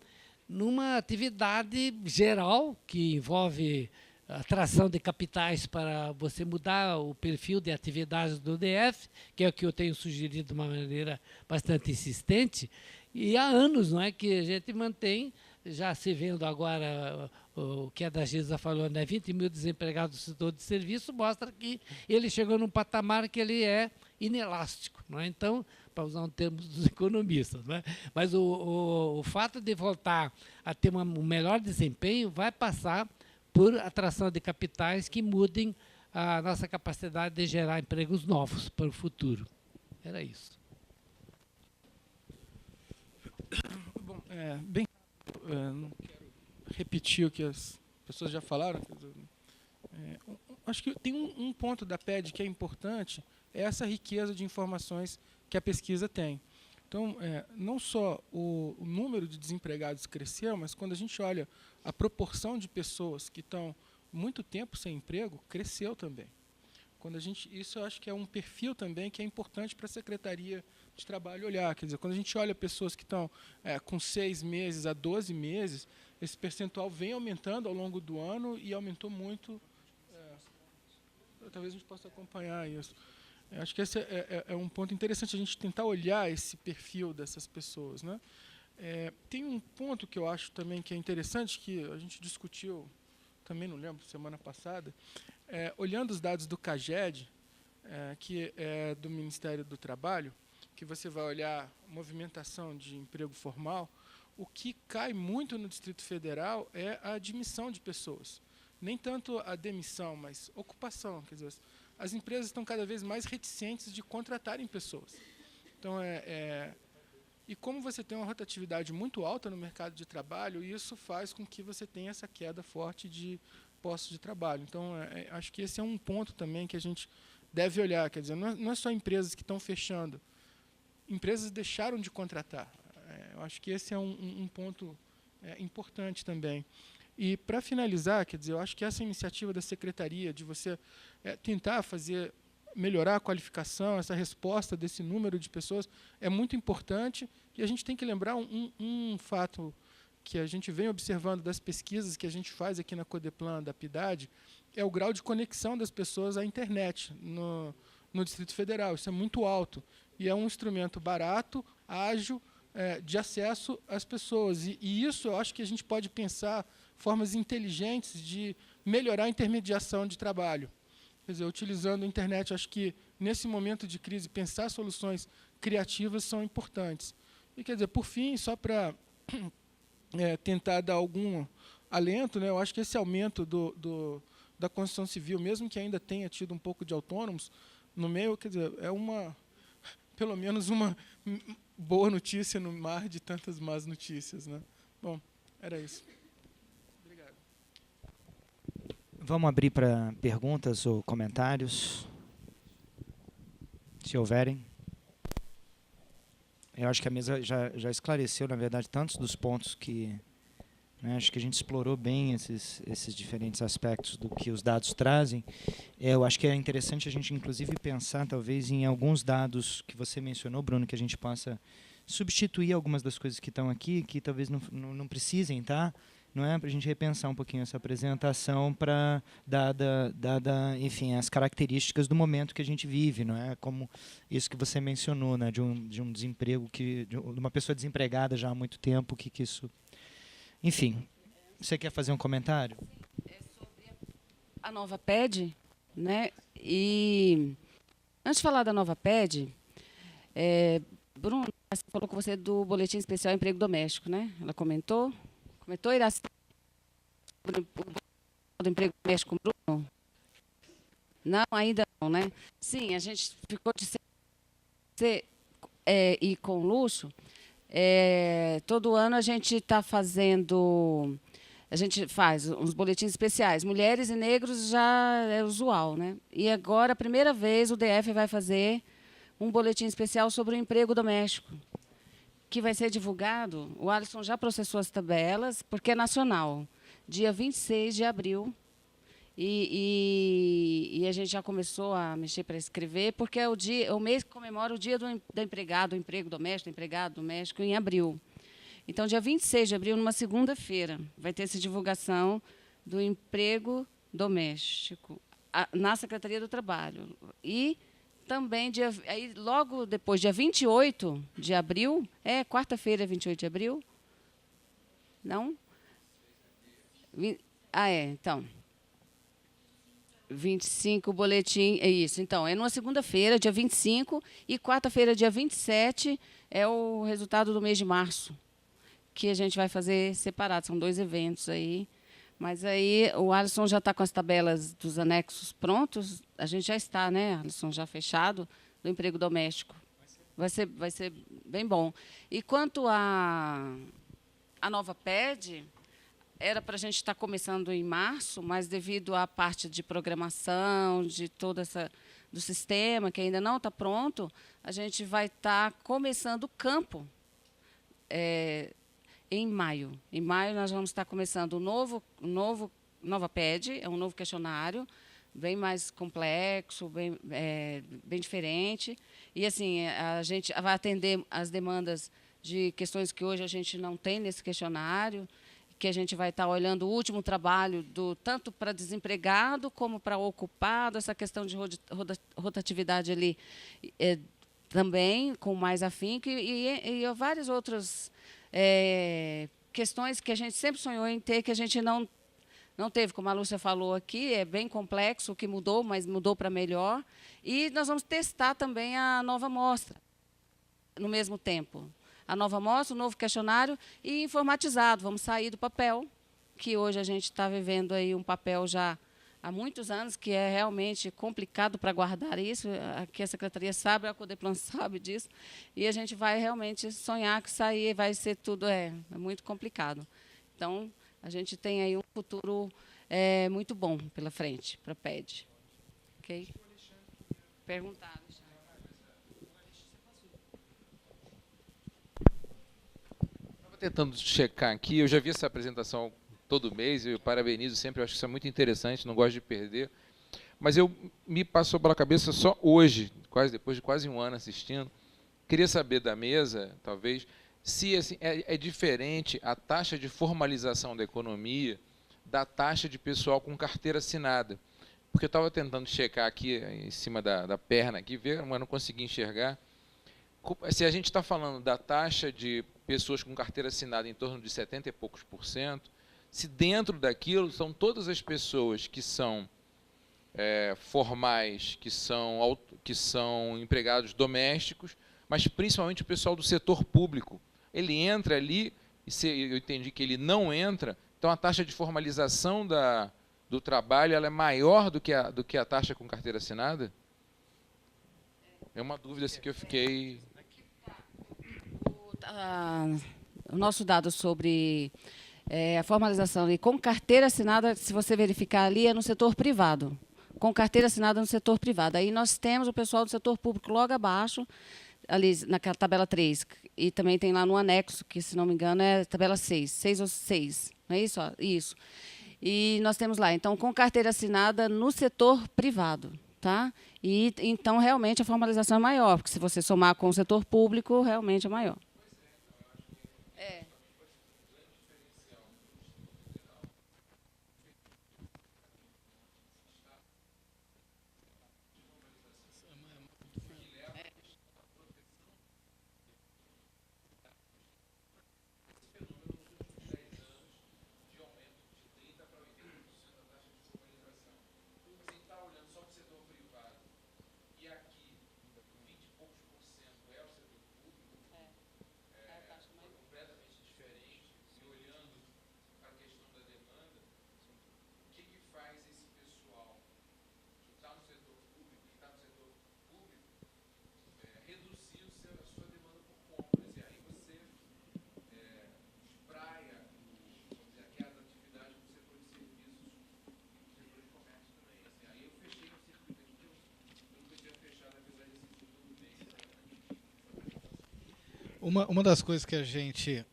Numa atividade geral que envolve atração de capitais para você mudar o perfil de atividades do DF, que é o que eu tenho sugerido de uma maneira bastante insistente, e há anos, não é, que a gente mantém, já se vendo agora o que a da Gisa falou, né, 20 mil desempregados do setor de serviço, mostra que ele chegou num patamar que ele é inelástico, não é? Então, para usar um termo dos economistas, né? Mas o fato de voltar a ter um melhor desempenho vai passar por atração de capitais que mudem a nossa capacidade de gerar empregos novos para o futuro. Era isso. Bom, não quero repetir o que as pessoas já falaram. Acho que tem um ponto da PED que é importante, é essa riqueza de informações que a pesquisa tem. Então, não só o número de desempregados cresceu, mas quando a gente olha a proporção de pessoas que estão muito tempo sem emprego, cresceu também. Isso eu acho que é um perfil também que é importante para a Secretaria de Trabalho olhar. Quer dizer, quando a gente olha pessoas que estão com 6 meses a 12 meses, esse percentual vem aumentando ao longo do ano e aumentou muito. Talvez a gente possa acompanhar isso. Eu acho que esse é um ponto interessante, a gente tentar olhar esse perfil dessas pessoas, né? Tem um ponto que eu acho também que é interessante, que a gente discutiu, também não lembro, semana passada, olhando os dados do CAGED, que é do Ministério do Trabalho, que você vai olhar movimentação de emprego formal, o que cai muito no Distrito Federal é a admissão de pessoas. Nem tanto a demissão, mas ocupação. Quer dizer, as empresas estão cada vez mais reticentes de contratarem pessoas. Então, e como você tem uma rotatividade muito alta no mercado de trabalho, isso faz com que você tenha essa queda forte de postos de trabalho. Então, acho que esse é um ponto também que a gente deve olhar. Quer dizer, não é só empresas que estão fechando, empresas deixaram de contratar. Eu acho que esse é um ponto importante também. E, para finalizar, quer dizer, eu acho que essa iniciativa da Secretaria de você tentar melhorar a qualificação, essa resposta desse número de pessoas, é muito importante. E a gente tem que lembrar um fato que a gente vem observando das pesquisas que a gente faz aqui na Codeplan, da PIDAD, é o grau de conexão das pessoas à internet no Distrito Federal. Isso é muito alto. E é um instrumento barato, ágil, de acesso às pessoas. E isso eu acho que a gente pode pensar formas inteligentes de melhorar a intermediação de trabalho. Quer dizer, utilizando a internet, acho que, nesse momento de crise, pensar soluções criativas são importantes. E, quer dizer, por fim, só para tentar dar algum alento, né, eu acho que esse aumento da construção civil, mesmo que ainda tenha tido um pouco de autônomos no meio, quer dizer, pelo menos uma boa notícia no mar de tantas más notícias, né? Bom, era isso. Vamos abrir para perguntas ou comentários, se houverem. Eu acho que a mesa já esclareceu, na verdade, tantos dos pontos que... Né, acho que a gente explorou bem esses diferentes aspectos do que os dados trazem. Eu acho que é interessante a gente, inclusive, pensar, talvez, em alguns dados que você mencionou, Bruno, que a gente possa substituir algumas das coisas que estão aqui, que talvez não precisem, tá? Não é, para a gente repensar um pouquinho essa apresentação dada, enfim, as características do momento que a gente vive, não é? Como isso que você mencionou, né, de um desemprego de uma pessoa desempregada já há muito tempo, que isso, enfim. Você quer fazer um comentário? É sobre a nova PED, né? E antes de falar da nova PED, Bruno, você falou com você do Boletim Especial Emprego Doméstico, né? Ela comentou, Iraci, do emprego doméstico com Bruno? Não, ainda não, né? Sim, a gente ficou de ser e com luxo. Todo ano a gente está fazendo a gente faz uns boletins especiais. Mulheres e negros já é usual, né? E agora, a primeira vez, o DF vai fazer um boletim especial sobre o emprego doméstico, que vai ser divulgado. O Alisson já processou as tabelas, porque é nacional, dia 26 de abril. E a gente já começou a mexer para escrever, porque é o mês que comemora o dia do empregado, do emprego doméstico, do empregado doméstico, em abril. Então, dia 26 de abril, numa segunda-feira, vai ter essa divulgação do emprego doméstico na Secretaria do Trabalho. E também, aí, logo depois, dia 28 de abril, quarta-feira, 28 de abril? Não? Então. 25, boletim, é isso. Então, é numa segunda-feira, dia 25, e quarta-feira, dia 27, é o resultado do mês de março, que a gente vai fazer separado. São 2 eventos aí. Mas aí o Alisson já está com as tabelas dos anexos prontos. A gente já está, né, Alisson, já fechado, do emprego doméstico. Vai ser bem bom. E quanto à nova PED, era para a gente estar começando em março, mas devido à parte de programação, de toda do sistema, que ainda não está pronto, a gente vai estar começando o campo em maio. Em maio, nós vamos estar começando nova PED, é um novo questionário, bem mais complexo, bem diferente. E, assim, a gente vai atender as demandas de questões que hoje a gente não tem nesse questionário, que a gente vai estar olhando o último trabalho, tanto para desempregado como para ocupado, essa questão de rotatividade ali também, com mais afinco, e várias outras questões que a gente sempre sonhou em ter, que a gente não teve, como a Lúcia falou aqui, é bem complexo o que mudou, mas mudou para melhor. E nós vamos testar também a nova amostra, no mesmo tempo. A nova amostra, o novo questionário e informatizado. Vamos sair do papel, que hoje a gente está vivendo aí um papel já há muitos anos, que é realmente complicado para guardar isso. Aqui a Secretaria sabe, a Codeplan sabe disso. E a gente vai realmente sonhar que sair vai ser tudo muito complicado. Então, a gente tem aí um futuro muito bom pela frente para a PED. Ok? Perguntar, Alexandre. Tentando checar aqui, eu já vi essa apresentação todo mês, eu parabenizo sempre, eu acho que isso é muito interessante, não gosto de perder, mas me passou pela cabeça só hoje, depois de quase um ano assistindo, queria saber da mesa, talvez, se assim, é diferente a taxa de formalização da economia da taxa de pessoal com carteira assinada, porque eu estava tentando checar aqui, em cima da perna, aqui, ver, mas não consegui enxergar. Se a gente está falando da taxa de pessoas com carteira assinada em torno de 70 e poucos %, se dentro daquilo são todas as pessoas que são formais, que são empregados domésticos, mas principalmente o pessoal do setor público. Ele entra ali, e eu entendi que ele não entra, então a taxa de formalização do trabalho ela é maior do que a taxa com carteira assinada? É uma dúvida assim, que eu fiquei... O nosso dado sobre a formalização com carteira assinada, se você verificar ali, é no setor privado. Com carteira assinada no setor privado. Aí nós temos o pessoal do setor público logo abaixo, ali naquela tabela 3. E também tem lá no anexo, que, se não me engano, é tabela 6. 6 ou 6. Não é isso? Isso. E nós temos lá, então, com carteira assinada no setor privado. Tá? E, então, realmente, a formalização é maior, porque se você somar com o setor público, realmente é maior. Uma das coisas que a gente,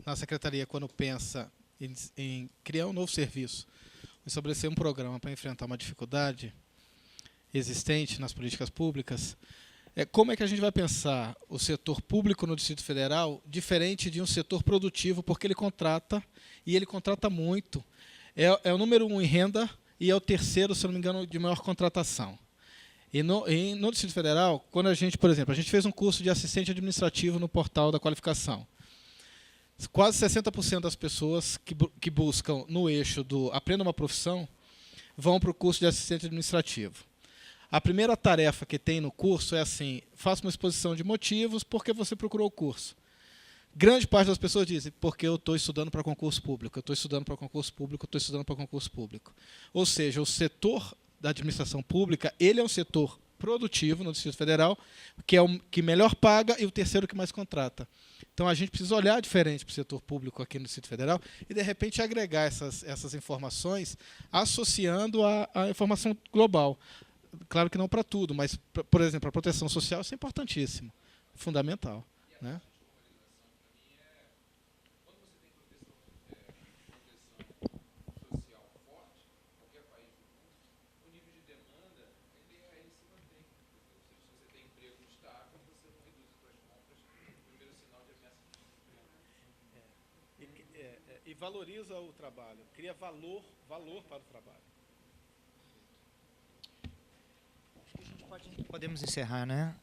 na Secretaria, quando pensa em criar um novo serviço, estabelecer um programa para enfrentar uma dificuldade existente nas políticas públicas, é como é que a gente vai pensar o setor público no Distrito Federal diferente de um setor produtivo, porque ele contrata, e ele contrata muito. É o número 1 em renda e é o terceiro, se não me engano, de maior contratação. E no Distrito Federal, quando a gente, por exemplo, a gente fez um curso de assistente administrativo no portal da qualificação. Quase 60% das pessoas que buscam no eixo do Aprenda uma Profissão vão para o curso de assistente administrativo. A primeira tarefa que tem no curso é assim, faça uma exposição de motivos porque você procurou o curso. Grande parte das pessoas dizem, porque eu estou estudando para concurso público, eu estou estudando para concurso público, eu estou estudando para concurso público. Ou seja, o setor da administração pública, ele é um setor produtivo no Distrito Federal, que é o que melhor paga e o terceiro que mais contrata. Então, a gente precisa olhar diferente para o setor público aqui no Distrito Federal e, de repente, agregar essas informações associando à informação global. Claro que não para tudo, mas, por exemplo, a proteção social, isso é importantíssimo, fundamental, né? E valoriza o trabalho, cria valor para o trabalho. Podemos encerrar, né?